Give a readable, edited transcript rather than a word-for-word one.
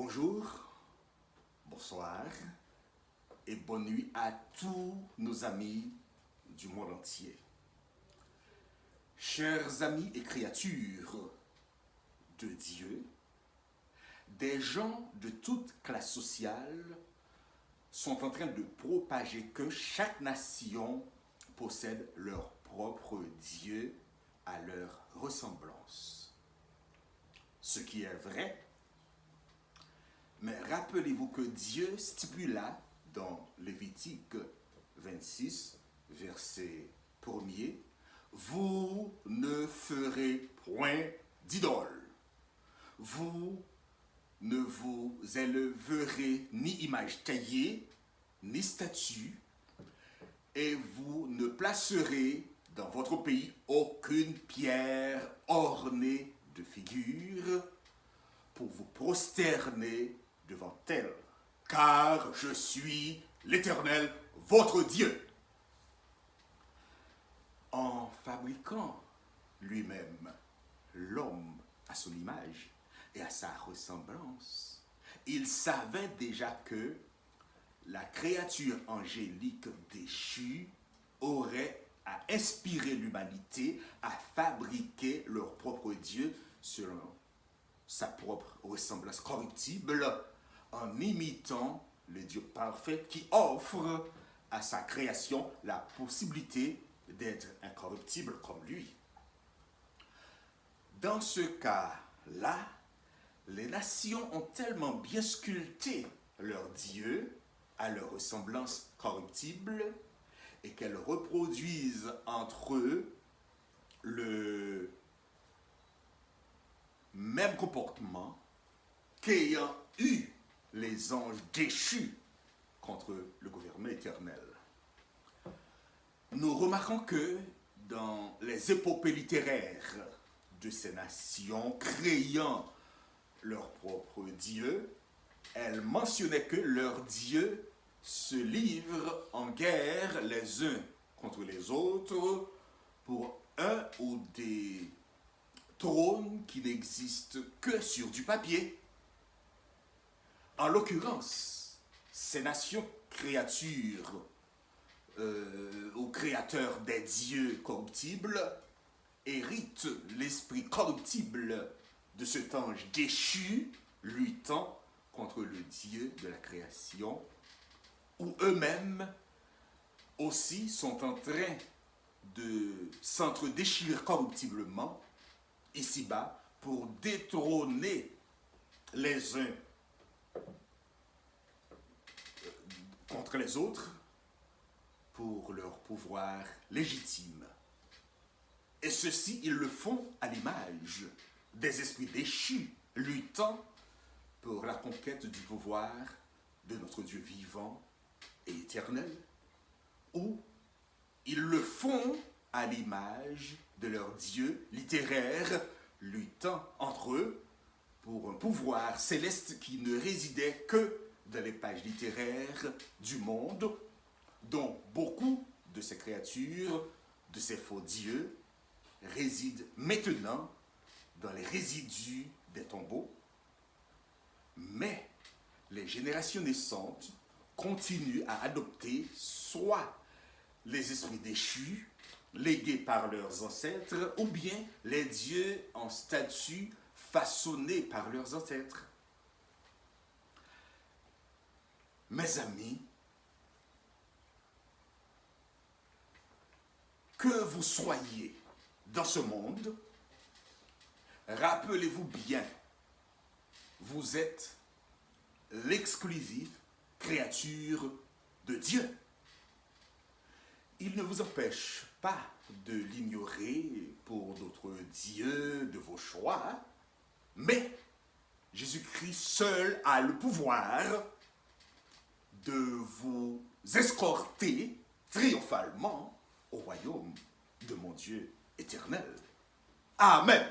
Bonjour, bonsoir et bonne nuit à tous nos amis du monde entier. Chers amis et créatures de Dieu, des gens de toute classe sociale sont en train de propager que chaque nation possède leur propre Dieu à leur ressemblance. Ce qui est vrai, mais rappelez-vous que Dieu stipula dans Lévitique 26, verset 1er, « Vous ne ferez point d'idole. Vous ne vous élèverez ni image taillée, ni statue, et vous ne placerez dans votre pays aucune pierre ornée de figures pour vous prosterner devant elle, car je suis l'Éternel, votre Dieu. » En fabriquant lui-même l'homme à son image et à sa ressemblance, il savait déjà que la créature angélique déchue aurait à inspirer l'humanité à fabriquer leur propre Dieu selon sa propre ressemblance corruptible, en imitant le Dieu parfait qui offre à sa création la possibilité d'être incorruptible comme lui. Dans ce cas-là, les nations ont tellement bien sculpté leur Dieu à leur ressemblance corruptible et qu'elles reproduisent entre eux le même comportement qu'ayant eu les anges déchus contre le gouvernement éternel. Nous remarquons que dans les épopées littéraires de ces nations créant leur propre Dieu, elles mentionnaient que leurs dieux se livrent en guerre les uns contre les autres pour un ou des trônes qui n'existent que sur du papier. En l'occurrence, ces nations créatures aux créateurs des dieux corruptibles héritent l'esprit corruptible de cet ange déchu luttant contre le Dieu de la création, où eux-mêmes aussi sont en train de s'entre-déchirer corruptiblement ici-bas pour détrôner les uns contre les autres pour leur pouvoir légitime. Et ceci, ils le font à l'image des esprits déchus luttant pour la conquête du pouvoir de notre Dieu vivant et éternel, ou ils le font à l'image de leur Dieu littéraire luttant entre eux pour un pouvoir céleste qui ne résidait que dans les pages littéraires du monde, dont beaucoup de ces créatures, de ces faux dieux, résident maintenant dans les résidus des tombeaux. Mais les générations naissantes continuent à adopter soit les esprits déchus, légués par leurs ancêtres, ou bien les dieux en statue façonnés par leurs ancêtres. Mes amis, que vous soyez dans ce monde, rappelez-vous bien, vous êtes l'exclusive créature de Dieu. Il ne vous empêche pas de l'ignorer pour d'autres dieux de vos choix, mais Jésus-Christ seul a le pouvoir de vous escorter triomphalement au royaume de mon Dieu éternel. Amen.